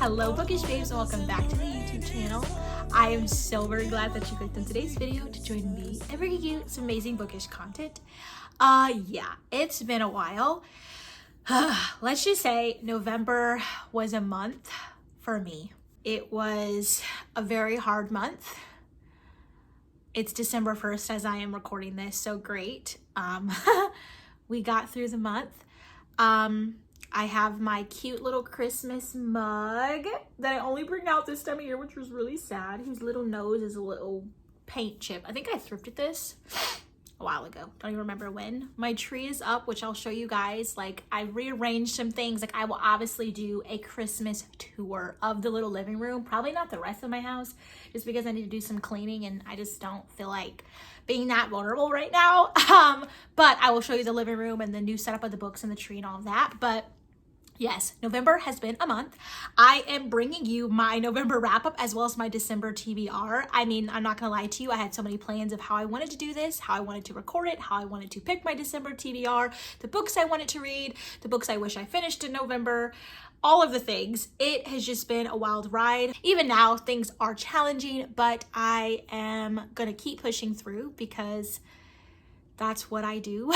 Hello Bookish Babes and welcome back to the YouTube channel. I am so very glad that you clicked on today's video to join me and bring you some amazing bookish content. Yeah, it's been a while. Let's just say November was a month for me. It was a very hard month. It's December 1st as I am recording this, so great. We got through the month. I have my cute little Christmas mug that I only bring out this time of year, which was really sad. His little nose is a little paint chip. I think I thrifted this a while ago. Don't even remember when. My tree is up, which I'll show you guys. Like, I rearranged some things. Like, I will obviously do a Christmas tour of the little living room. Probably not the rest of my house, just because I need to do some cleaning and I just don't feel like being that vulnerable right now. But I will show you the living room and the new setup of the books and the tree and all of that. But yes, November has been a month. I am bringing you my November wrap up as well as my December TBR. I mean, I'm not gonna lie to you. I had so many plans of how I wanted to do this, how I wanted to record it, how I wanted to pick my December TBR, the books I wanted to read, the books I wish I finished in November, all of the things. It has just been a wild ride. Even now, things are challenging, but I am gonna keep pushing through because that's what I do.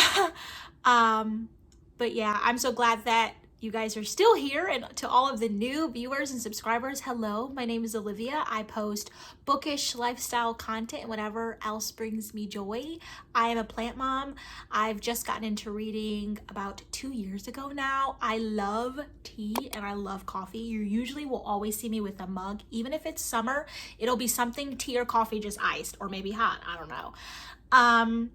But yeah, I'm so glad that you guys are still here, and to all of the new viewers and subscribers, hello, my name is Olivia. I post bookish lifestyle content and whatever else brings me joy. I am a plant mom. I've just gotten into reading about 2 years ago now. I love tea and I love coffee. You usually will always see me with a mug. Even if it's summer, it'll be something tea or coffee, just iced or maybe hot, I don't know.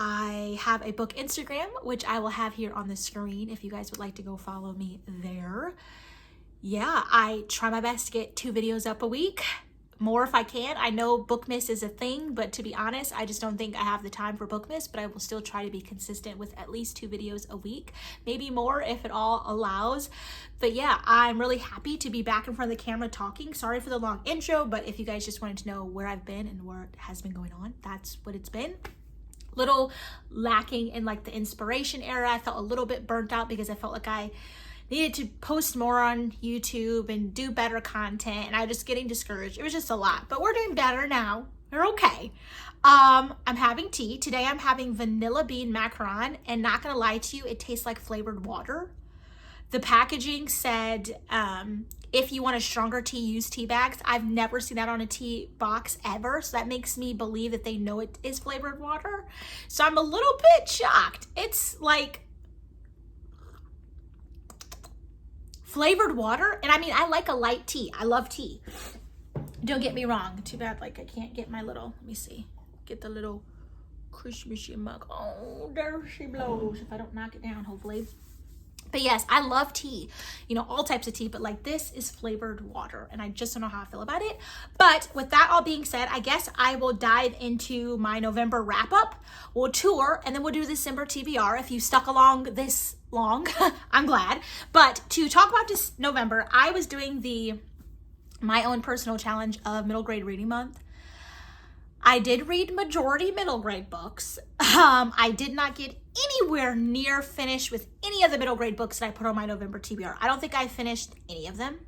I have a book Instagram, which I will have here on the screen if you guys would like to go follow me there. Yeah, I try my best to get 2 videos up a week, more if I can. I know Bookmas is a thing, but to be honest, I just don't think I have the time for Bookmas, but I will still try to be consistent with at least 2 videos a week, maybe more if it all allows. But yeah, I'm really happy to be back in front of the camera talking. Sorry for the long intro, but if you guys just wanted to know where I've been and what has been going on, that's what it's been. Little lacking in like the inspiration era. I felt a little bit burnt out because I felt like I needed to post more on YouTube and do better content, and I was just getting discouraged. It was just a lot, but we're doing better now. We're okay. I'm having tea. Today I'm having vanilla bean macaron, and not gonna lie to you, it tastes like flavored water. The packaging said, if you want a stronger tea, use tea bags. I've never seen that on a tea box ever, so that makes me believe that they know it is flavored water. So I'm a little bit shocked. It's like flavored water, and I mean, I like a light tea. I love tea. Don't get me wrong. Too bad, like, I can't get my little, let me see, get the little Christmassy mug. Oh, there she blows. If I don't knock it down, hopefully. But yes, I love tea, you know, all types of tea, but like this is flavored water and I just don't know how I feel about it. But with that all being said, I guess I will dive into my November wrap up. We'll tour and then we'll do December TBR. If you stuck along this long, I'm glad. But to talk about this November, I was doing my own personal challenge of middle grade reading month. I did read majority middle grade books. I did not get anywhere near finished with any of the middle grade books that I put on my November TBR. I don't think I finished any of them.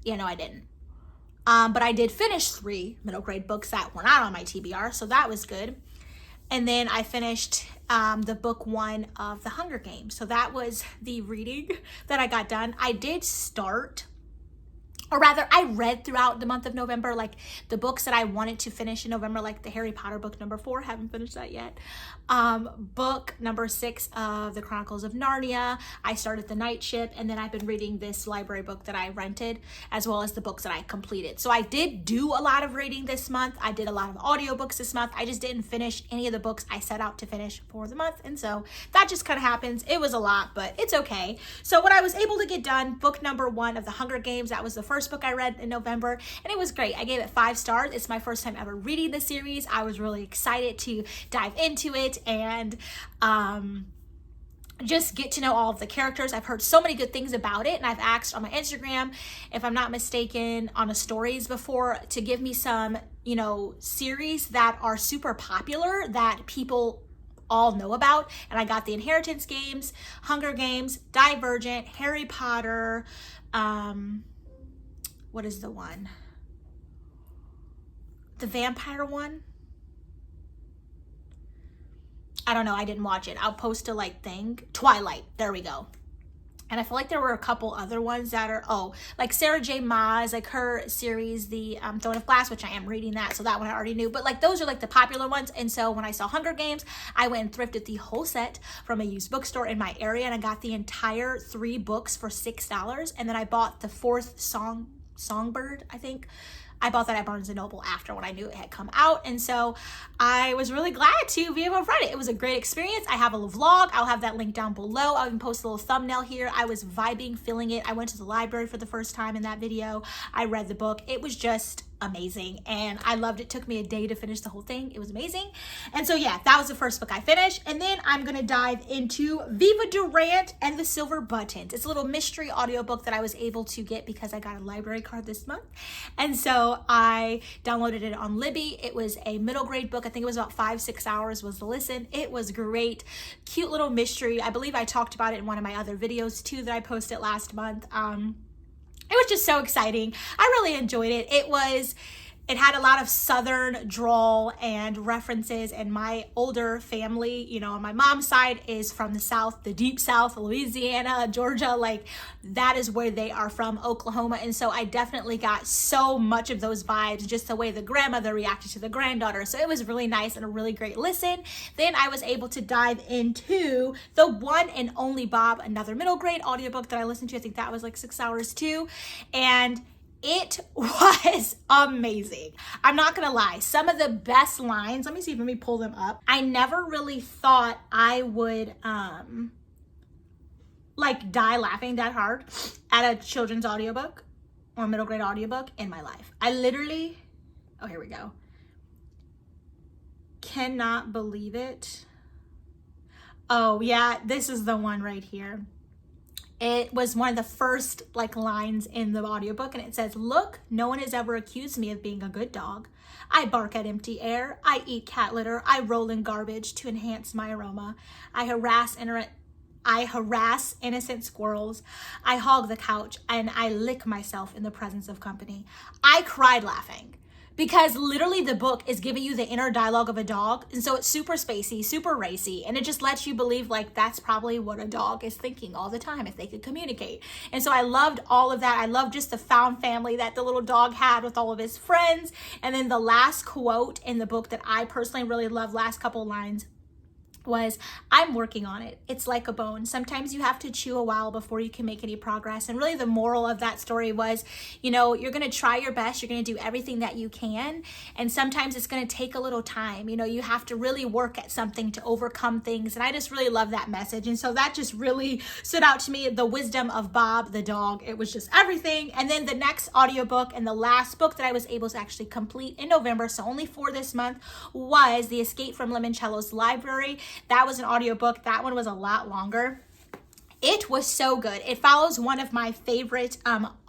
Yeah, no, I didn't. But I did finish 3 middle grade books that were not on my TBR, so that was good. And then I finished the book 1 of The Hunger Games. So that was the reading that I got done. I did start, or rather, I read throughout the month of November, like the books that I wanted to finish in November, like the Harry Potter book number 4, haven't finished that yet. Book number 6 of the Chronicles of Narnia. I started The Night Ship, and then I've been reading this library book that I rented, as well as the books that I completed. So I did do a lot of reading this month. I did a lot of audiobooks this month. I just didn't finish any of the books I set out to finish for the month. And so that just kind of happens. It was a lot, but it's okay. So what I was able to get done, book number 1 of The Hunger Games, that was the first book I read in November, and it was great. I gave it 5 stars. It's my first time ever reading the series. I was really excited to dive into it and just get to know all of the characters. I've heard so many good things about it, and I've asked on my Instagram, if I'm not mistaken, on a stories before, to give me some, you know, series that are super popular that people all know about. And I got the Inheritance games, Hunger Games, Divergent, Harry Potter, what is the one? The vampire one? I don't know, I didn't watch it. I'll post a like thing. Twilight, there we go. And I feel like there were a couple other ones that are, like Sarah J. Maas, like her series, The Throne of Glass, which I am reading that, so that one I already knew. But like those are like the popular ones. And so when I saw Hunger Games, I went and thrifted the whole set from a used bookstore in my area, and I got the entire 3 books for $6. And then I bought the 4th Songbird, I think. I bought that at Barnes & Noble after when I knew it had come out. And so I was really glad to be able to read it. It was a great experience. I have a little vlog. I'll have that link down below. I'll even post a little thumbnail here. I was vibing, feeling it. I went to the library for the first time in that video. I read the book. It was just amazing and I loved it. It took me a day to finish the whole thing. It was amazing. And so yeah, that was the first book I finished. And then I'm gonna dive into Viva Durant and the Silver Buttons. It's a little mystery audiobook that I was able to get because I got a library card this month. And so I downloaded it on Libby. It was a middle grade book. I think it was about 5-6 hours was the listen. It was great. Cute little mystery. I believe I talked about it in one of my other videos too that I posted last month. It was just so exciting. I really enjoyed it. It had a lot of Southern drawl and references, and my older family, you know, on my mom's side is from the South, the deep South, Louisiana, Georgia, like that is where they are from, Oklahoma. And so I definitely got so much of those vibes, just the way the grandmother reacted to the granddaughter. So it was really nice and a really great listen. Then I was able to dive into The One and Only Bob, another middle grade audiobook that I listened to. I think that was like 6 hours too. And it was amazing. I'm not gonna lie. Some of the best lines, let me pull them up. I never really thought I would like die laughing that hard at a children's audiobook or middle grade audiobook in my life. I literally, oh, here we go. Cannot believe it. Oh yeah, this is the one right here. It was one of the first like lines in the audiobook, and it says, "Look, no one has ever accused me of being a good dog. I bark at empty air. I eat cat litter. I roll in garbage to enhance my aroma. I harass innocent squirrels. I hog the couch, and I lick myself in the presence of company." I cried laughing. Because literally the book is giving you the inner dialogue of a dog. And so it's super spacey, super racy. And it just lets you believe like that's probably what a dog is thinking all the time if they could communicate. And so I loved all of that. I loved just the found family that the little dog had with all of his friends. And then the last quote in the book that I personally really love, last couple lines, was, "I'm working on it. It's like a bone. Sometimes you have to chew a while before you can make any progress." And really the moral of that story was, you know, you're going to try your best. You're going to do everything that you can. And sometimes it's going to take a little time. You know, you have to really work at something to overcome things. And I just really love that message. And so that just really stood out to me. The wisdom of Bob the dog. It was just everything. And then the next audiobook and the last book that I was able to actually complete in November, so only for this month, was The Escape from Limoncello's Library. That was an audiobook. That one was a lot longer. It was so good. It follows one of my favorite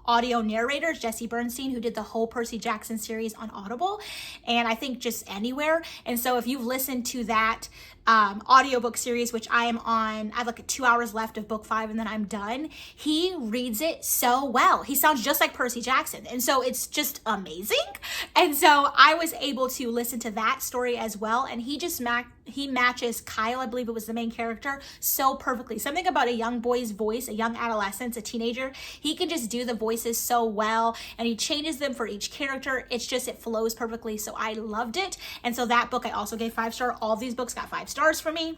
audio narrators, Jesse Bernstein, who did the whole Percy Jackson series on Audible, and I think just anywhere. And so if you've listened to that audiobook series, which I am on, I have like 2 hours left of book 5 and then I'm done. He reads it so well. He sounds just like Percy Jackson. And so it's just amazing. And so I was able to listen to that story as well. And he just he matches Kyle, I believe it was the main character, so perfectly. Something about a young boy's voice, a young adolescent, a teenager, he can just do the voices so well, and he changes them for each character. It's just, it flows perfectly. So I loved it. And so that book I also gave 5 stars. All of these books got 5 stars for me.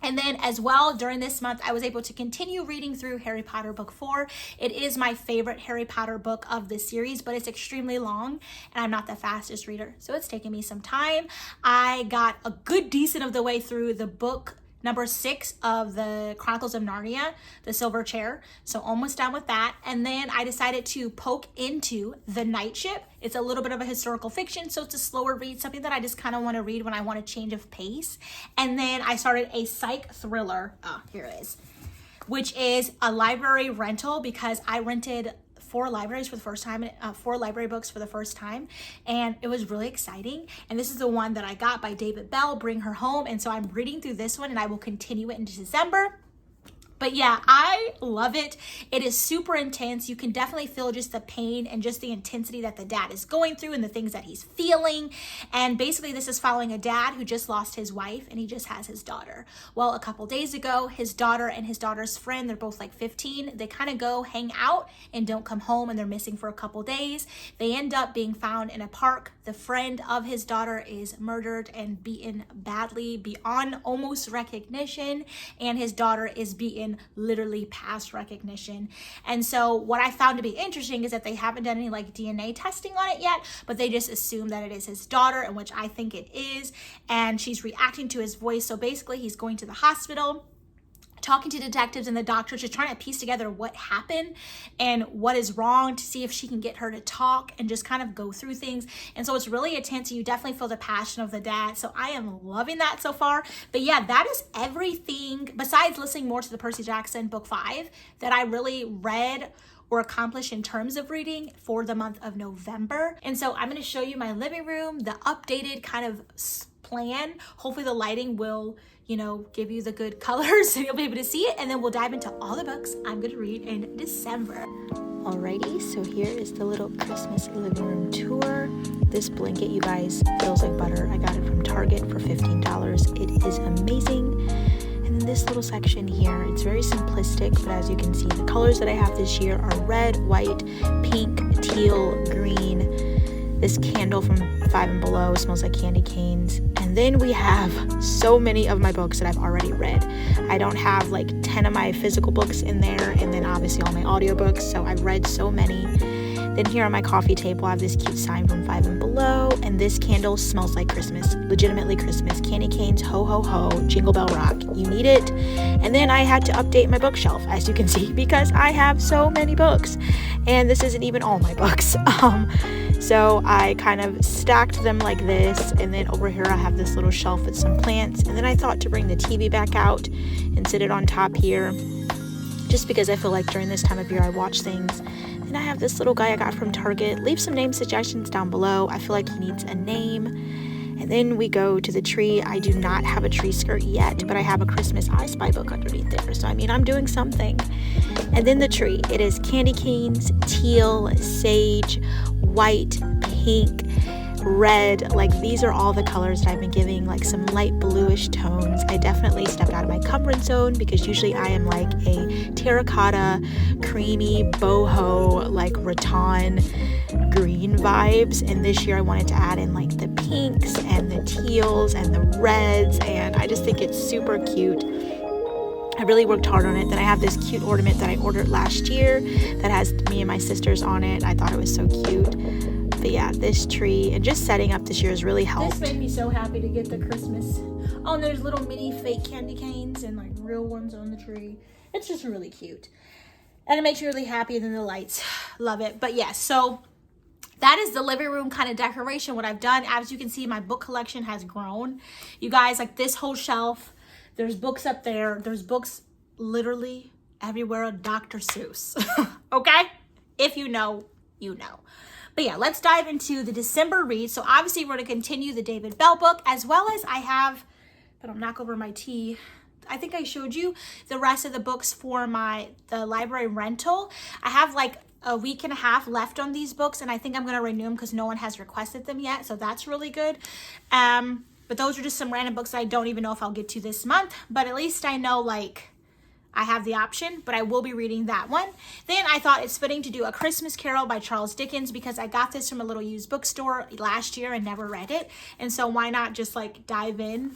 And then as well, during this month, I was able to continue reading through Harry Potter book 4. It is my favorite Harry Potter book of the series, but it's extremely long and I'm not the fastest reader. So it's taken me some time. I got a good decent of the way through the book number 6 of the Chronicles of Narnia, The Silver Chair. So almost done with that. And then I decided to poke into The Night Ship. It's a little bit of a historical fiction, so it's a slower read, something that I just kind of want to read when I want a change of pace. And then I started a psych thriller. Oh, here it is. Which is a library rental, because I rented 4 libraries for the first time, 4 library books for the first time, and it was really exciting. And this is the one that I got by David Bell, Bring Her Home. And so I'm reading through this one, and I will continue it into December. But yeah, I love it. It is super intense. You can definitely feel just the pain and just the intensity that the dad is going through and the things that he's feeling. And basically this is following a dad who just lost his wife and he just has his daughter. Well, a couple days ago, his daughter and his daughter's friend, they're both like 15, they kind of go hang out and don't come home, and they're missing for a couple days. They end up being found in a park. The friend of his daughter is murdered and beaten badly beyond almost recognition, and his daughter is beaten literally past recognition. And so what I found to be interesting is that they haven't done any like DNA testing on it yet, but they just assume that it is his daughter, and which I think it is, and she's reacting to his voice. So basically he's going to the hospital, talking to detectives and the doctors, just trying to piece together what happened and what is wrong to see if she can get her to talk and just kind of go through things. And so it's really intense. You definitely feel the passion of the dad. So I am loving that so far. But yeah, that is everything besides listening more to the Percy Jackson book 5 that I really read or accomplished in terms of reading for the month of November. And so I'm going to show you my living room, the updated kind of plan. Hopefully the lighting will, you know, give you the good colors and you'll be able to see it. And then we'll dive into all the books I'm going to read in December. Alrighty, so here is the little Christmas living room tour. This blanket, you guys, feels like butter. I got it from Target for $15. It is amazing. And then this little section here, it's very simplistic, but as you can see, the colors that I have this year are red, white, pink, teal, green. This candle from 5 and Below smells like candy canes. And then we have so many of my books that I've already read. I don't have like 10 of my physical books in there, and then obviously all my audiobooks, so I've read so many. Then here on my coffee table, I have this cute sign from 5 and Below, and this candle smells like Christmas, legitimately Christmas. Candy canes, ho ho ho, Jingle Bell Rock, you need it. And then I had to update my bookshelf, as you can see, because I have so many books, and this isn't even all my books. So I kind of stacked them like this, and then over here I have this little shelf with some plants, and then I thought to bring the TV back out and sit it on top here, just because I feel like during this time of year I watch things. And I have this little guy I got from Target. Leave some name suggestions down below. I feel like he needs a name. And then we go to the tree. I do not have a tree skirt yet, but I have a Christmas I Spy book underneath there. So I mean, I'm doing something. And then the tree. It is candy canes, teal, sage, white, pink, red. Like these are all the colors that I've been giving, like some light bluish tones. I definitely stepped out of my comfort zone because usually I am like a terracotta, creamy, boho, like rattan green vibes. And this year I wanted to add in like the pinks and the teals and the reds, and I just think it's super cute. I really worked hard on it. Then I have this cute ornament that I ordered last year that has me and my sisters on it. I thought it was so cute. But yeah, this tree and just setting up this year has really helped. This made me so happy to get the Christmas. Oh, and there's little mini fake candy canes and like real ones on the tree. It's just really cute. And it makes you really happy. And then the lights. Love it. But yeah, so that is the living room kind of decoration. What I've done, as you can see, my book collection has grown. You guys, like this whole shelf, there's books up there. There's books literally everywhere. Dr. Seuss. Okay? If you know, you know. But yeah, let's dive into the December read. So obviously we're going to continue the David Bell book, as well as I have, but I'll knock over my tea. I think I showed you the rest of the books for the library rental. I have like a week and a half left on these books, and I think I'm going to renew them because no one has requested them yet. So that's really good. But those are just some random books I don't even know if I'll get to this month, but at least I know like I have the option, but I will be reading that one. Then I thought it's fitting to do A Christmas Carol by Charles Dickens because I got this from a little used bookstore last year and never read it. And so why not just like dive in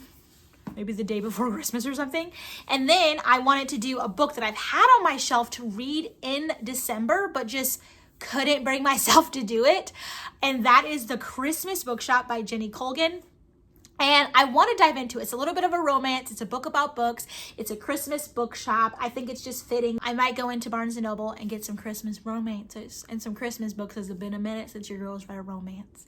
maybe the day before Christmas or something. And then I wanted to do a book that I've had on my shelf to read in December, but just couldn't bring myself to do it. And that is The Christmas Bookshop by Jenny Colgan. And I want to dive into it. It's a little bit of a romance. It's a book about books. It's a Christmas bookshop. I think it's just fitting. I might go into Barnes & Noble and get some Christmas romances and some Christmas books. It's been a minute since your girls read a romance.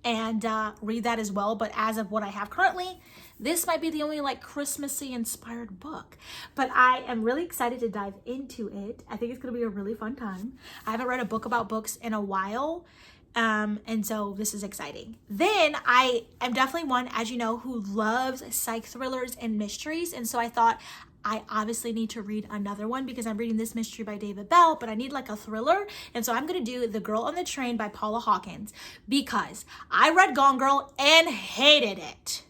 And read that as well. But as of what I have currently, this might be the only like Christmassy inspired book. But I am really excited to dive into it. I think it's going to be a really fun time. I haven't read a book about books in a while. And so this is exciting. Then I am definitely one, as you know, who loves psych thrillers and mysteries. And so I thought I obviously need to read another one because I'm reading this mystery by David Bell, but I need like a thriller. And so I'm going to do The Girl on the Train by Paula Hawkins because I read Gone Girl and hated it.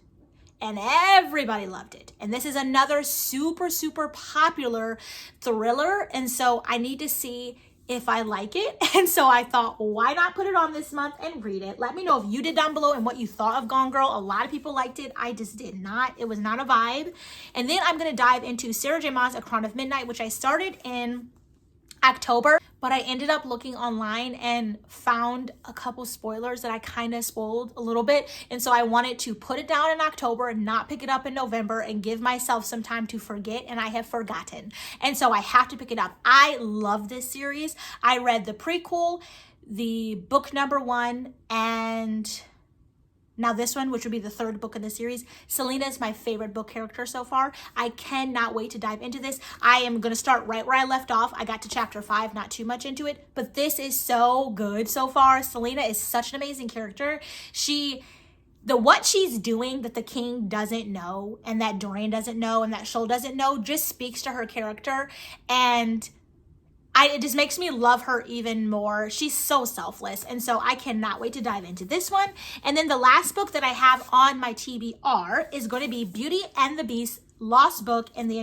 And everybody loved it. And this is another super, super popular thriller. And so I need to see if I like it. And so I thought, why not put it on this month and read it? Let me know if you did down below and what you thought of Gone Girl. A lot of people liked it. I just did not. It was not a vibe. And then I'm going to dive into Sarah J. Maas' A Crown of Midnight, which I started in October, but I ended up looking online and found a couple spoilers that I kind of spoiled a little bit. And so I wanted to put it down in October and not pick it up in November and give myself some time to forget, and I have forgotten. And so I have to pick it up. I love this series. I read the prequel, the book number 1, and now this one, which would be the 3rd book in the series. Selena is my favorite book character so far. I cannot wait to dive into this. I am going to start right where I left off. I got to chapter 5, not too much into it, but this is so good so far. Selena is such an amazing character. What she's doing that the king doesn't know, and that Dorian doesn't know, and that Shoal doesn't know, just speaks to her character, and it just makes me love her even more. She's so selfless. And so I cannot wait to dive into this one. And then the last book that I have on my TBR is going to be Beauty and the Beast, Lost Book, and an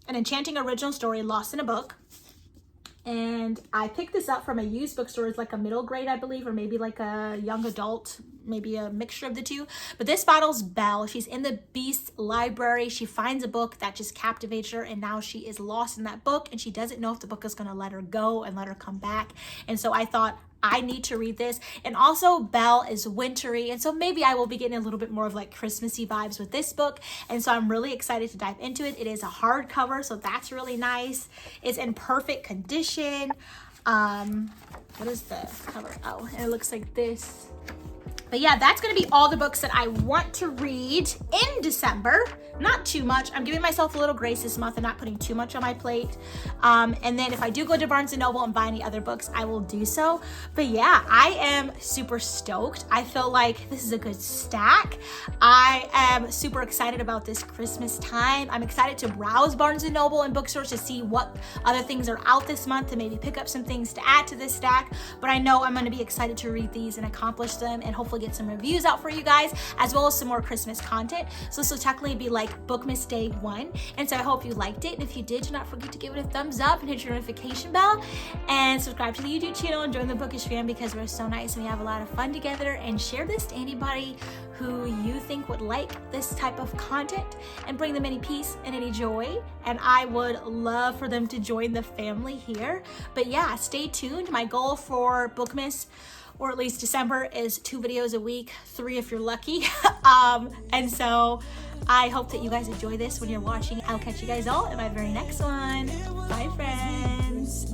enchanting original story, Lost in a Book. And I picked this up from a used bookstore. It's like a middle grade, I believe, or maybe like a young adult, maybe a mixture of the two. But this bottle's Belle. She's in the Beast library. She finds a book that just captivates her, and now she is lost in that book, and she doesn't know if the book is going to let her go and let her come back. And so I thought, I need to read this. And also Belle is wintry, and so maybe I will be getting a little bit more of like Christmassy vibes with this book. And so I'm really excited to dive into it. It is a hardcover, so that's really nice. It's in perfect condition. What is the cover? Oh, and it looks like this. But yeah, that's going to be all the books that I want to read in December. Not too much. I'm giving myself a little grace this month and not putting too much on my plate. And then if I do go to Barnes & Noble and buy any other books, I will do so. But yeah, I am super stoked. I feel like this is a good stack. I am super excited about this Christmas time. I'm excited to browse Barnes & Noble and bookstores to see what other things are out this month and maybe pick up some things to add to this stack. But I know I'm going to be excited to read these and accomplish them and hopefully get some reviews out for you guys, as well as some more Christmas content. So this will technically be like Bookmas Day 1. And so I hope you liked it. And if you did, do not forget to give it a thumbs up and hit your notification bell and subscribe to the YouTube channel and join the Bookish fam because we're so nice and we have a lot of fun together. And share this to anybody who you think would like this type of content and bring them any peace and any joy. And I would love for them to join the family here. But yeah, stay tuned. My goal for Bookmas, or at least December, is 2 videos a week, 3 if you're lucky. And so I hope that you guys enjoy this when you're watching. I'll catch you guys all in my very next one. Bye, friends.